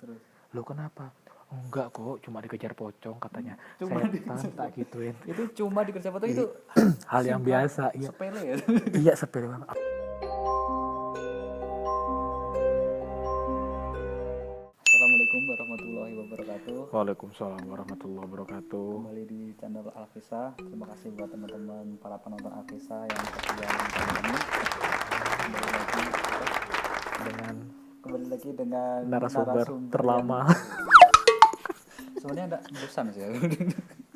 Terus? Lo kenapa? Oh, enggak kok, cuma dikejar pocong katanya. Cuma Setan tak gituin. Itu cuma dikejar foto itu Hal yang simpel, biasa. Iya, sepele ya. iya sepele banget. Assalamualaikum warahmatullahi wabarakatuh. Waalaikumsalam warahmatullahi wabarakatuh. Kembali di channel Alkisah. Terima kasih buat teman-teman para penonton Alkisah yang setia menonton kami. Kembali lagi dengan narasumber terlama. Sebenarnya enggak bosan sih ya.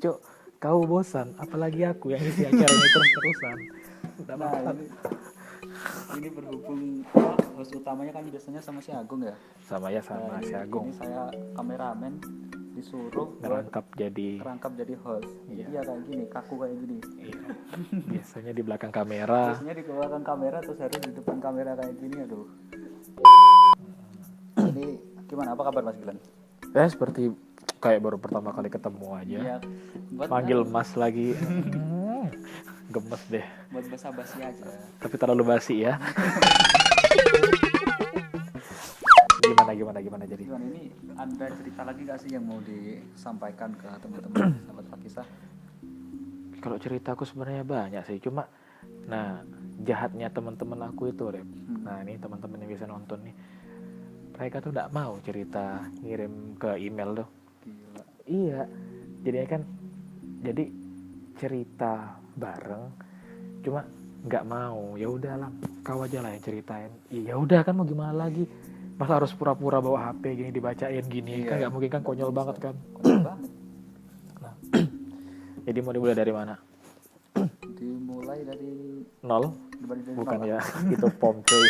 Cuk, kau bosan, apalagi aku yang isi acara ini terus-terusan. Nah, ini berhubung host utamanya kan biasanya sama si Agung ya. Sama si Agung. Ini saya kameramen disuruh Ngerangkap jadi host. Jadi ya kayak gini, kaku kayak gini. Iya. Biasanya di belakang kamera. Biasanya di belakang kamera terus harus di depan kamera kayak gini, aduh. Jadi gimana, apa kabar Mas Gilang? Seperti kayak baru pertama kali ketemu aja. Iya. Panggil Mas lagi. Gemes deh. Buat basa-basi aja. Tapi terlalu basi ya. Gimana jadi? Gimana, ini ada cerita lagi gak sih yang mau disampaikan ke teman-teman sahabat Alkisah? Kalau ceritaku sebenarnya banyak sih, cuma jahatnya teman-teman aku itu, Rep. Nah, ini teman-teman yang bisa nonton nih. Mereka tuh enggak mau cerita, ngirim ke email tuh. Gila. Iya. Jadi cerita bareng, cuma nggak mau. Ya udahlah, kau aja lah yang ceritain. Ya udah kan, mau gimana lagi? Masa harus pura-pura bawa HP gini dibacain gini? Iya. Kan nggak mungkin kan, konyol banget kan. Konyol banget. Nah, jadi mau dimulai dari mana? Dimulai dari Nol? Bukan ya, itu pom cuy.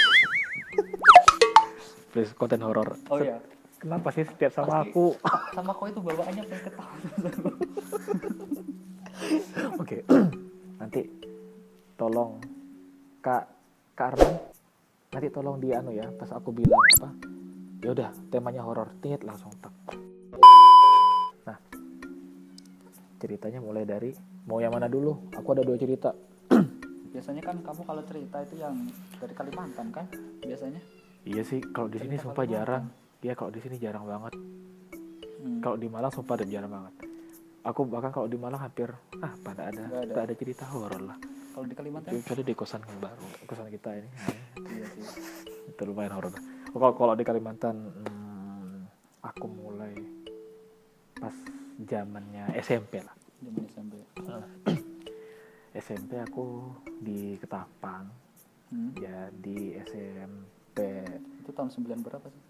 Please, konten horor. Oh iya. Kenapa sih setiap sama aku? Sama kau itu bawaannya pengen ketawa. Oke. Nanti tolong Kak Arman, nanti tolong dia ya, pas aku bilang apa, ya udah temanya horor, tingit langsung tak. Nah, ceritanya mulai dari, mau yang mana dulu? Aku ada 2 cerita. Biasanya kan kamu kalau cerita itu yang dari Kalimantan kan biasanya? Iya sih, kalau di sini sumpah jarang. Iya, kalau di sini jarang banget. Kalau di Malang sumpah jarang banget. Aku bahkan kalau di Malang hampir pada ada cerita horor lah. Kalau di Kalimantan? Kecuali di kosan yang baru, kosan kita ini. Iya sih. Itu lumayan horor. Kalau di Kalimantan, aku mulai pas zamannya SMP lah. Zaman SMP. SMP aku di Ketapang. Ya di SMP. Itu tahun 9 berapa sih?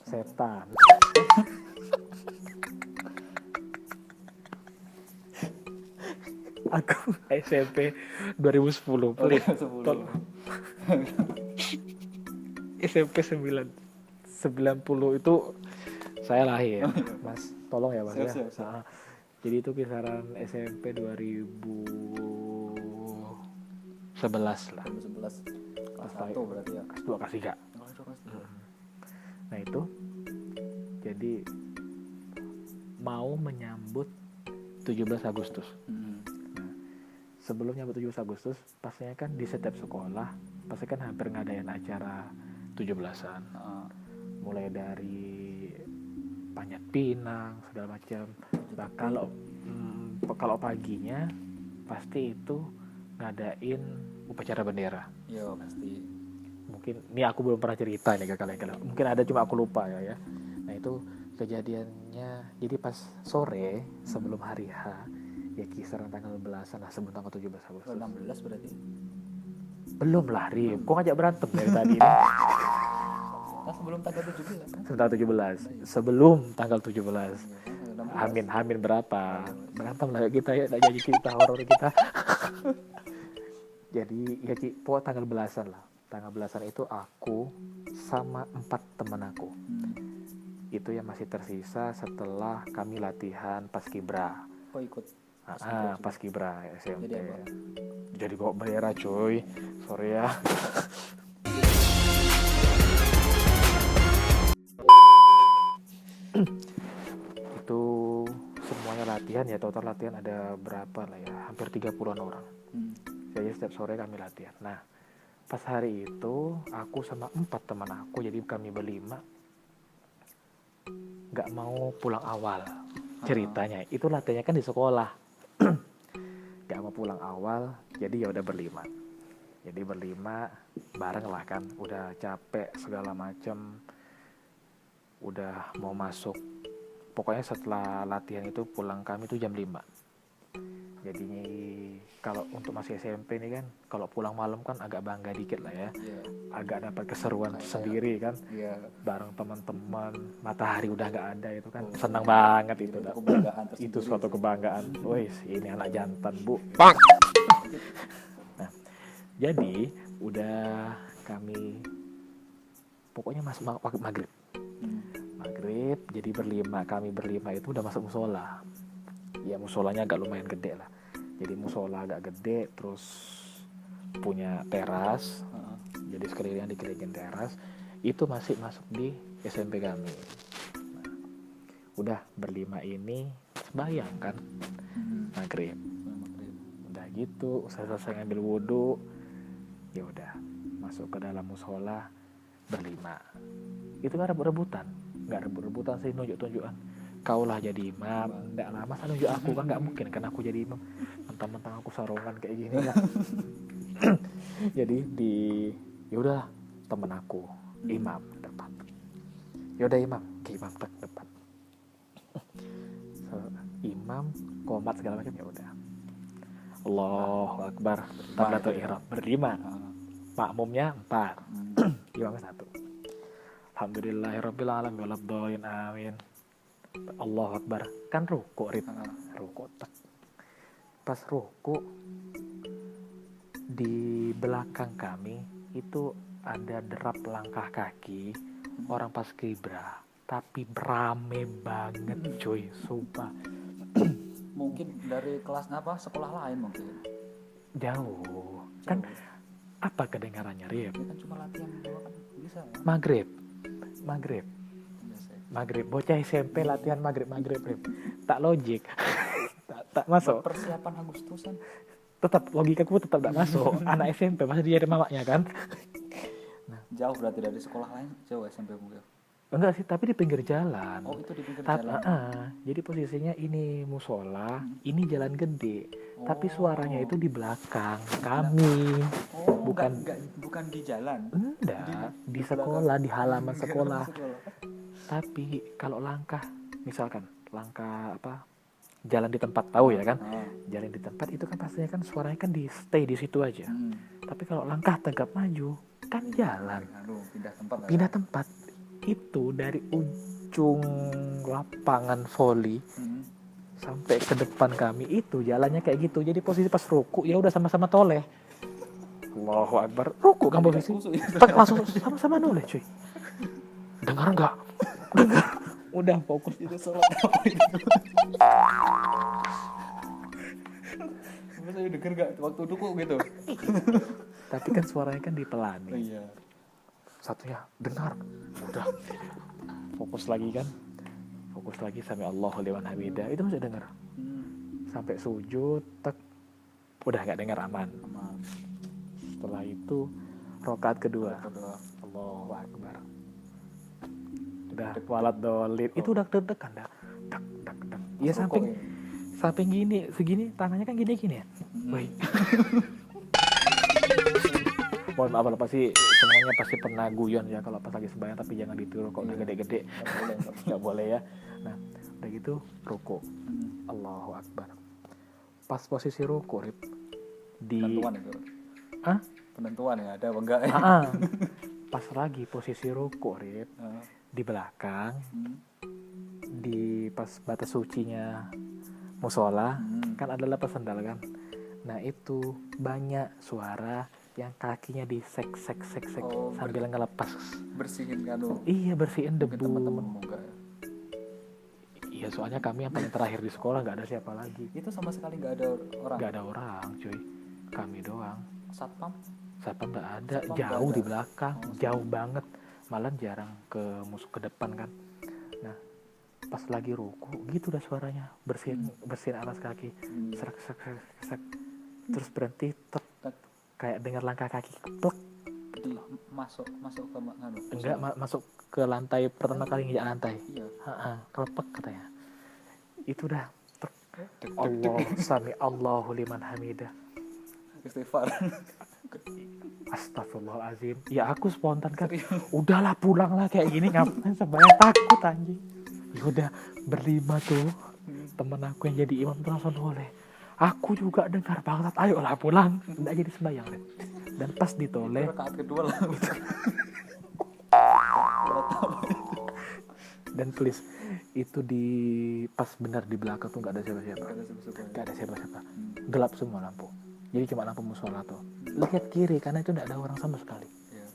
Setan. Aku SMP 2010. Pelit. 2010. SMP 90 itu saya lahir, Mas. Tolong ya, Mas. Siap. Nah, jadi itu kisaran SMP 2011 lah. 2011. Kelas 1 berarti ya. Kelas 2, kelas 3. Nah, itu jadi mau menyambut 17 Agustus. Sebelum nyambut 17 Agustus, pastinya kan di setiap sekolah pasti kan hampir ngadain acara 17-an. Mulai dari panjat pinang segala macam. Nah, kalau paginya pasti itu ngadain upacara bendera. Iya, pasti. Mungkin ini aku belum pernah cerita nih ke kalian. Mungkin ada, cuma aku lupa ya. Nah, itu kejadiannya jadi pas sore sebelum hari H. Ya kisaran tanggal belasan lah, sebelum tanggal 17 Agustus. 16 berarti? Belum lah, Rip. Kok ngajak berantem dari tadi? Sebelum tanggal 17 kan? Sebelum tanggal 17. Hamin berapa? Berantem lah kita ya, jadi cerita horor kita. Jadi ya pokoknya tanggal belasan lah. Tanggal belasan itu aku sama 4 teman aku. Itu yang masih tersisa setelah kami latihan paskibra. Oh, ikut paskibra SMP. Jadi apa? Jadi bawa bendera cuy. Sorry ya. Itu semuanya latihan ya, total latihan ada berapa lah ya, hampir 30-an orang. Jadi setiap sore kami latihan. Nah, pas hari itu aku sama 4 teman aku, jadi kami berlima nggak mau pulang awal. Ceritanya itu latihannya kan di sekolah. Nggak mau pulang awal, jadi ya udah berlima. Jadi berlima bareng lah kan, udah capek segala macem, udah mau masuk. Pokoknya setelah latihan itu pulang kami tuh jam 5. Jadi kalau untuk masih SMP nih kan, kalau pulang malam kan agak bangga dikit lah ya. Iya. Agak dapat keseruan sendiri kan, Iya. bareng teman-teman, matahari udah nggak ada itu kan, Oh, senang banget itu. Itu kebanggaan tersendiri. Itu suatu kebanggaan. Wih, ini anak jantan bu. Nah, jadi udah kami pokoknya masuk waktu maghrib. Maghrib, jadi kami berlima itu udah masuk musola. Ya musolanya agak lumayan gede lah. Jadi musola agak gede, terus punya teras. Jadi sekelilingnya dikelilingin teras. Itu masih masuk di SMP kami. Nah, udah berlima ini sembahyang kan, maghrib. Udah gitu, selesai ngambil wudhu, ya udah masuk ke dalam musola berlima. Itu kan rebut-rebutan, nggak rebut-rebutan sih, nunjuk-tunjukan. Kaulah jadi imam, enggak lah, masa nunjuk aku kan nggak mungkin kan aku jadi imam, mentang-mentang aku sarungan kayak gini kan. Jadi ya udah temen aku imam depan. Ya udah imam tak depan. Imam qomat segala macam, ya udah. Allahu Akbar, takbiratul ihram berlima. Makmumnya 4. Imamnya 1. Alhamdulillahirabbil alamin waladhdallin amin. Allahu Akbar. Kan ruku, ruku tak. Pas ruku di belakang kami itu ada derap langkah kaki orang pas kibra, tapi rame banget cuy, sumpah. Mungkin dari kelas sekolah lain mungkin. Jauh. Kan apa kedengarannya, Rip? Ini kan cuma latihan doang kan bisa ya. Maghrib. Bocah SMP latihan maghrib, Rip. Tak logik. tak masuk. Persiapan Agustusan. Tetap logikaku tetap tak masuk. Anak SMP masih dia ada mamanya kan. Jauh berarti dari sekolah lain, jauh SMP mungkin. Enggak sih, tapi di pinggir jalan. Oh, itu di pinggir jalan. Jadi posisinya ini musola, ini jalan gede. Tapi suaranya itu di belakang kami. Oh, bukan di jalan. Enggak, di sekolah, di halaman sekolah. Tapi kalau langkah, misalkan langkah jalan di tempat, tahu ya kan? Jalan di tempat itu kan pastinya kan suaranya kan di stay di situ aja. Tapi kalau langkah tegap maju, kan jalan. Pindah tempat. Itu dari ujung lapangan voli sampai ke depan kami itu jalannya kayak gitu. Jadi posisi pas ruku ya udah sama-sama toleh. Allahu Akbar. Ruku kan posisi. Langsung sama-sama noleh cuy. Dengar enggak? Dengar. Udah fokus itu sholat apa itu? Saya denger gak waktu ruku gitu? Tapi kan suaranya kan dipelani. Iya. Satunya dengar, udah fokus lagi sampai Allahu liman hamidah itu masih dengar. Sampai sujud udah nggak dengar, aman. Setelah itu rakaat kedua. Allahu Akbar. Udah waladhdallin. Itu udah deg-degan dah. Tak. Iya, samping segini tangannya kan gini ya. Woi. Mohon maaf kalau semuanya pasti pernah guyon ya kalau pas lagi sembahyang, tapi jangan ditiru kok udah gede-gede. Nggak boleh ya. Nah, udah gitu ruku. Allahu Akbar. Pas posisi ruku, Rip, di penentuan itu. Penentuan ya, ada apa enggak ya? Pas lagi posisi ruku, Rip, di belakang, di pas batas sucinya musola, kan ada lapas sendal kan. Nah, itu banyak suara yang kakinya disek sambil ngelepas. Bersihin kan lu. Iya, bersihin debu. Teman-temanmu enggak ya? Iya, soalnya kami yang paling terakhir di sekolah, nggak ada siapa lagi. Itu sama sekali nggak ada orang. Nggak ada orang, cuy. Kami doang. Satpam nggak ada, jauh di belakang, jauh banget. Malah jarang ke depan kan. Nah, pas lagi ruku, gitu dah suaranya, bersihin alas kaki, serak. Terus berhenti, kayak dengar langkah kaki plek. Masuk ke Enggak, masuk ke lantai pertama kali nginjak lantai. Iya. Kelepek katanya. Itu dah Deg-deg. Allah sami Allahu liman hamidah. Istighfar. Astagfirullahaladzim. Ya aku spontan kan. Serius. Udahlah pulang lah kayak gini, ngapain sebenarnya takut anjing. Yaudah berlima tuh temen aku yang jadi imam tuh langsung noleh. Aku juga dengar banget, ayolah pulang. Nggak jadi sembahyang deh. Dan pas ditoleh, Rakaat kedua lah. dan please itu di pas benar di belakang tuh nggak ada siapa-siapa. Ada sesuatu. Nggak ada siapa-siapa. Gelap semua lampu. Jadi cuma lampu musola tuh. Lihat kiri karena itu nggak ada orang sama sekali. Iya.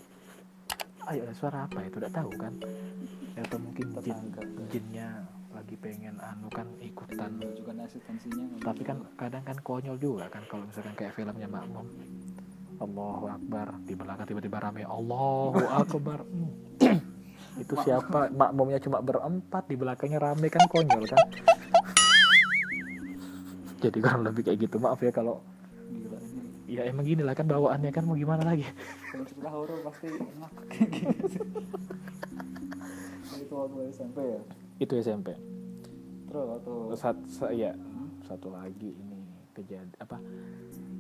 Ayo ada suara apa itu udah tahu kan? Atau mungkin Tetangga. jinnya lagi pengen kan ikutan. Juga asistensinya. Tapi kan kadang kan konyol juga kan kalau misalkan kayak filmnya Makmum. Allahu Akbar, di belakang tiba-tiba rame Allahu Akbar. Itu siapa? Makmumnya cuma berempat, di belakangnya rame kan konyol kan. Jadi kurang lebih kayak gitu. Maaf ya kalau Gila ini. ya emang gini lah kan bawaannya kan mau gimana lagi. Kalau cerita horor pasti ngakak kayak gini. Itu waktu SMP ya. Itu SMP. Terus waktu Satu lagi ini kejadian apa?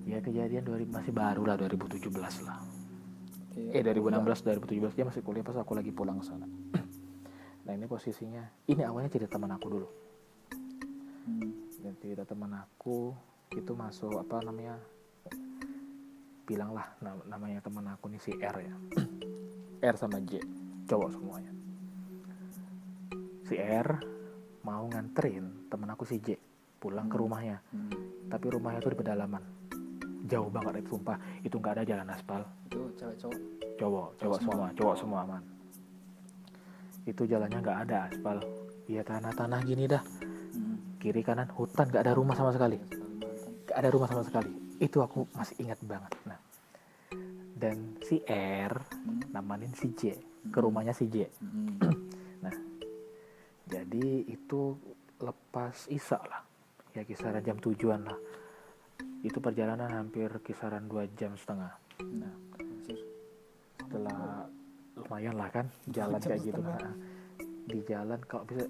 Ya kejadian masih baru lah 2017 lah. 2016 2017 dia masih kuliah pas aku lagi pulang ke sana. Nah ini posisinya, ini awalnya cerita teman aku dulu. Dan cerita teman aku itu masuk apa namanya? Bilang lah namanya teman aku nih si R ya. R sama J, cowok semuanya. Si R mau nganterin teman aku si J pulang ke rumahnya. Tapi rumahnya tuh di pedalaman. Jauh banget itu sumpah. Itu nggak ada jalan aspal. itu cewek cowok. Cowok semua aman. Itu jalannya nggak ada aspal. Ya tanah-tanah gini dah. Kiri kanan hutan, nggak ada rumah sama sekali. Nggak ada rumah sama sekali. Itu aku masih ingat banget. Nah, dan si R namanin si J ke rumahnya si J. Nah, jadi itu lepas Isya lah. Ya kisaran jam 7-an lah. Itu perjalanan hampir kisaran 2,5 jam. Nah, setelah lumayan lah kan jalan kayak gitu. Nah, di jalan kalau bisa,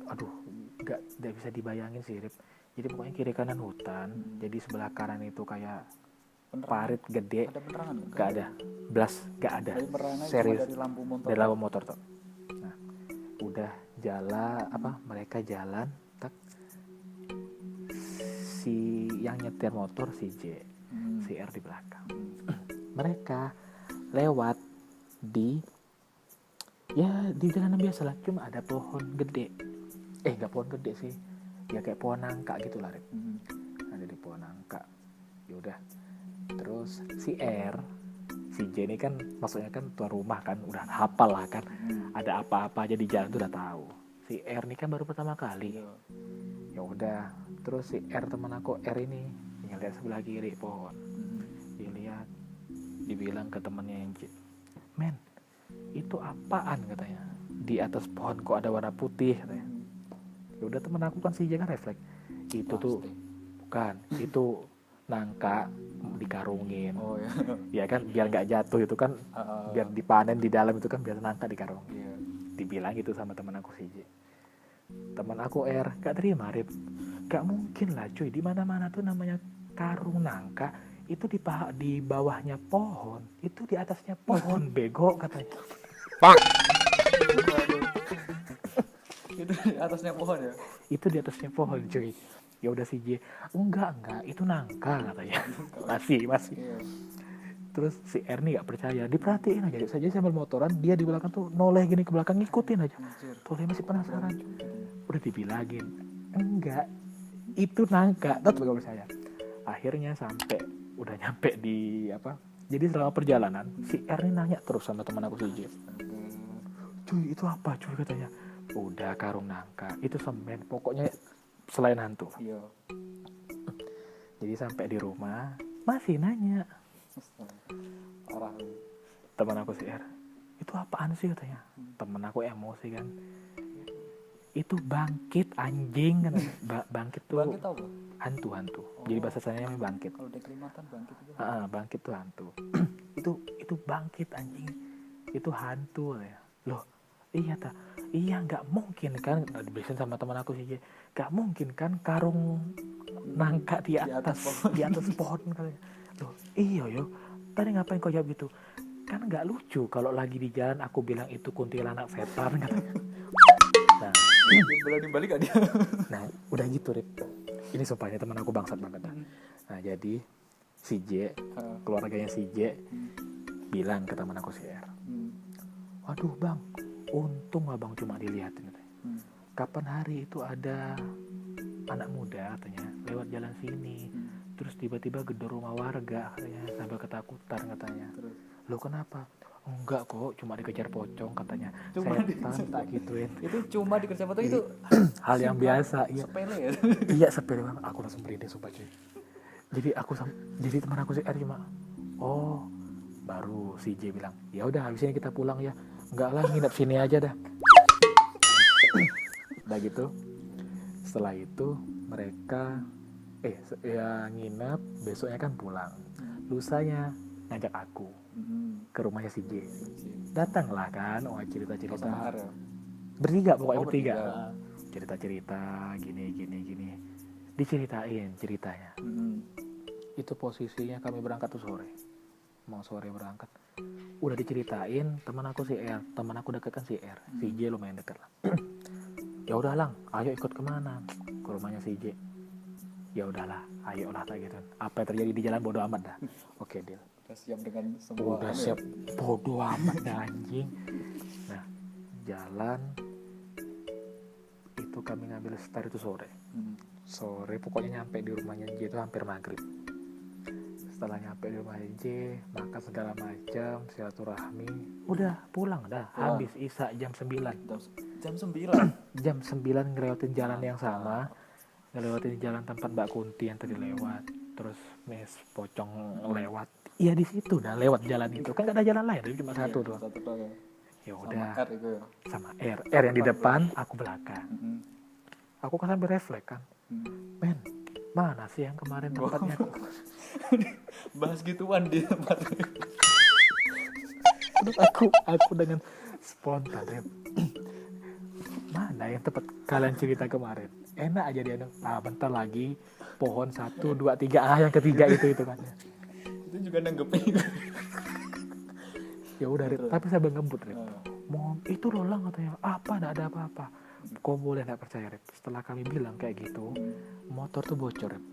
nggak bisa dibayangin sih, Rip. Jadi pokoknya kiri kanan hutan. Jadi sebelah kanan itu kayak parit gede. Ada penerangan? Nggak ada. Blas, nggak ada. Serius. Dari lampu motor. Dari lampu motor tuh. Nah, udah mereka jalan. Tak. Si yang nyetir motor si J, si R di belakang. Mereka lewat di jalanan biasa lah, cuma ada pohon gede. Nggak pohon gede sih, ya kayak pohon nangka gitu lah, Rip. Ada di pohon nangka. Yaudah, terus si R, si J ini kan maksudnya kan tuan rumah kan, udah hafal lah kan. Ada apa-apa aja di jalan tuh udah tahu. Si R ini kan baru pertama kali. Ya udah, terus si R teman aku R ini ngeliat sebelah kiri pohon. Dilihat, dibilang ke temennya yang J, men, itu apaan katanya? Di atas pohon kok ada warna putih katanya. Ya udah temen aku kan si J kan refleks. Itu tuh bukan, itu nangka dikarungin. Oh ya. Ya kan biar nggak jatuh itu kan, biar dipanen di dalam itu kan biar nangka dikarungin. Yeah. Dibilang gitu sama temen aku si J. Teman aku R gak terima, Rip. Gak mungkin lah cuy, di mana-mana tuh namanya karung nangka itu di bawahnya pohon, itu di atasnya pohon. Bego katanya. Pak. Itu di atasnya pohon ya? Itu di atasnya pohon cuy. Ya udah si J, enggak, itu nangka katanya. masih. Yeah. Terus si R nih gak percaya, diperhatiin aja saja sambil motoran, dia di belakang tuh noleh gini ke belakang, ngikutin aja. Tuh dia masih penasaran. Udah dibilangin, enggak, itu nangka, tetap gak percaya. Akhirnya udah nyampe di jadi selama perjalanan si R ini nanya terus sama teman aku si J, cuy itu apa cuy katanya. Udah karung nangka, itu semen, pokoknya selain hantu. Iya. Jadi sampai di rumah masih nanya. Parah. Teman aku si R, itu apaan sih katanya. Temen aku emosi kan, itu bangkit anjing kan. Bangkit tuh bangkit apa? Hantu. Jadi bahasa saya namanya bangkit. Kalau di Kalimantan bangkit itu. Bangkit tuh hantu. itu bangkit anjing, itu hantu ya. Loh Iya tak, iya nggak mungkin kan, dibilang sama teman aku sih, nggak mungkin kan karung nangka di atas pohon. di atas pohon katanya. Loh iya yo, tadi ngapain kau jawab gitu? Kan nggak lucu kalau lagi di jalan aku bilang itu kuntilanak setan katanya. Nah, Berani balik gak dia? nah udah gitu Rip. Ini sumpahnya teman aku bangsat banget dah. Nah jadi si J, keluarganya si J bilang ke teman aku si R, waduh bang, untung abang cuma dilihatin katanya. Kapan hari itu ada anak muda katanya lewat jalan sini, terus tiba-tiba gedor rumah warga katanya sambil ketakutan katanya. Terus Lo kenapa? Enggak kok, cuma dikejar pocong katanya. Cuma Setan tak gituin. itu cuma dikejar foto itu Hal yang biasa, iya. sepele ya. Iya sepele banget. Aku langsung merinding sumpah cuy. Jadi teman aku si R cuma, oh baru si J bilang, ya udah habis ini kita pulang ya. Enggak lah, nginep sini aja dah. Udah gitu. Setelah itu mereka ya nginep, besoknya kan pulang. Lusanya ngajak aku ke rumahnya si J. Datanglah kan, cerita-cerita. Bertiga pokoknya bertiga. Cerita-cerita gini. Diceritain ceritanya. Itu posisinya kami berangkat tuh sore. Mau sore berangkat. Udah diceritain, teman aku si R, teman aku deket kan si R, si J lumayan deket lah. Ya udah Lang, ayo ikut kemana? Ke rumahnya si J. Ya udahlah, ayo lah kayak gitu. Apa yang terjadi di jalan bodo amat dah. Oke deal. Udah siap dengan semua. Udah siap bodo amat dah anjing. Nah jalan itu kami ngambil start itu sore. Sore pokoknya nyampe di rumahnya J itu hampir maghrib. Setelah nyampe di rumah J, makan segala macam, silaturahmi, udah pulang dah. Habis isya jam 9. Jam 9. Jam 9 ngelewatin jalan yang sama, ngelewatin jalan tempat Mbak Kunti yang tadi lewat, terus Mes Pocong lewat. Iya di situ dah lewat jalan itu. Kan gak ada jalan lain, cuma satu doang. Ya udah. Sama R yang di depan, aku belakang. Aku kan sambil refleks kan. Men, mana sih yang kemarin tempatnya? Bahas gituan di tempat. aku dengan spontan Rep. Mana yang tempat kalian cerita kemarin? Enak aja dia dong. Ah bentar lagi pohon 1, 2, 3 yang ketiga itu kan. Itu juga nanggepin. Ya udah Rep, tapi saya ngebut Rep. Itu loh Lang katanya. Apa enggak ada apa-apa. Kau boleh enggak percaya Rep. Setelah kami bilang kayak gitu, motor tuh bocor Rep.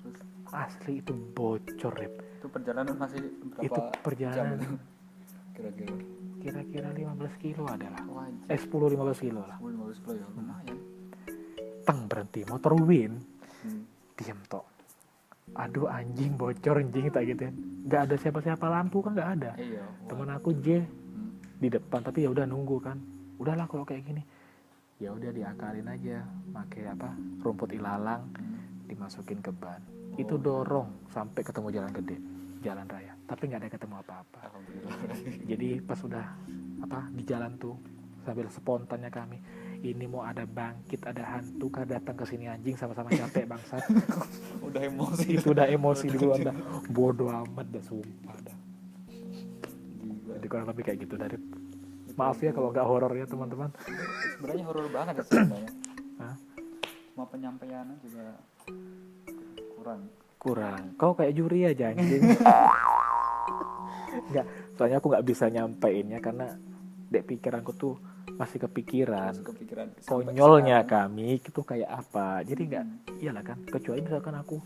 Terus asli itu bocor Rep. Itu perjalanan masih berapa Itu perjalanan jam? Kira-kira 15 kilo adalah. 10-15 kilo lah. 15 kilo ya lumayan. Teng berhenti motor win. Diam tok. Aduh anjing bocor anjing tak gitu. Gak ada siapa-siapa, lampu kan gak ada. Iya. Temen aku J di depan, tapi ya udah nunggu kan. Udahlah kalau kayak gini. Ya udah diakalin aja, pakai rumput ilalang, dimasukin ke ban. Itu dorong sampai ketemu jalan gede, jalan raya. Tapi nggak ada ketemu apa-apa. Jadi pas udah di jalan tuh sambil spontannya kami, ini mau ada bangkit, ada hantu kah datang ke sini anjing, sama-sama capek bangsat. Udah emosi. Itu udah emosi duluan dah. Bodoh amat dah sumpah dah. Jadi kurang lebih kayak gitu dari. Maaf ya kalau nggak horor ya teman-teman. Sebenarnya horor banget ya sebenarnya. Hah? Penyampaiannya juga kurang. Kau kayak juri aja anjing. Enggak, soalnya aku nggak bisa nyampeinnya karena dek pikiranku tuh masih kepikiran. Konyolnya kami itu kayak apa. Jadi nggak, iyalah kan. Kecuali misalkan aku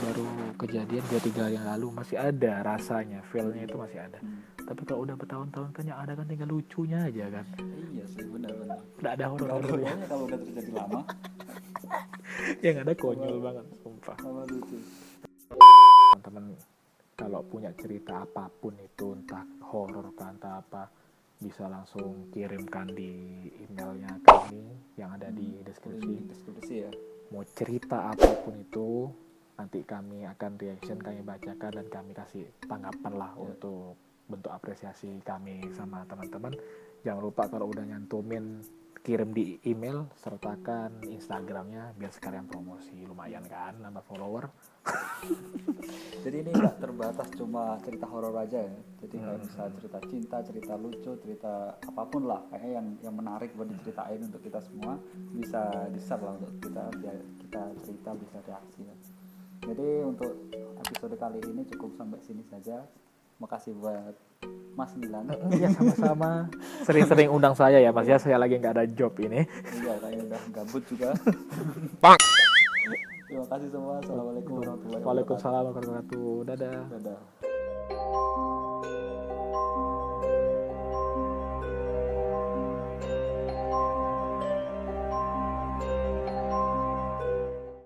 baru kejadian 2-3 yang lalu masih ada rasanya, feel-nya itu masih ada. Tapi kalau udah bertahun-tahun kan yang ada kan tinggal lucunya aja kan. Iya sih benar-benar. Nggak ada horor-horornya kalau udah terjadi lama. Yang ada konyol banget, sumpah. Lucu. Teman-teman kalau punya cerita apapun itu, entah horor entah apa, bisa langsung kirimkan di emailnya kami yang ada di deskripsi ya. Mau cerita apapun itu nanti kami akan reaction, kami bacakan dan kami kasih tanggapan lah untuk bentuk apresiasi kami sama teman-teman. Jangan lupa kalau udah nyantumin kirim di email, sertakan Instagramnya biar sekalian promosi, lumayan kan nambah follower. Jadi ini nggak terbatas cuma cerita horor aja ya. Jadi kayak bisa cerita cinta, cerita lucu, cerita apapun lah, kayaknya yang menarik buat diceritain untuk kita semua bisa di-share lah untuk kita biar kita cerita bisa reaksi ya. Jadi untuk episode kali ini cukup sampai sini saja. Makasih buat Mas Milan. Ya sama-sama. Sering-sering undang saya ya Mas ya, saya lagi nggak ada job ini. Iya, kayaknya udah gabut juga. Terima kasih semua. Assalamualaikum warahmatullahi wabarakatuh. Waalaikumsalam warahmatullahi wabarakatuh. Dadah. Dadah.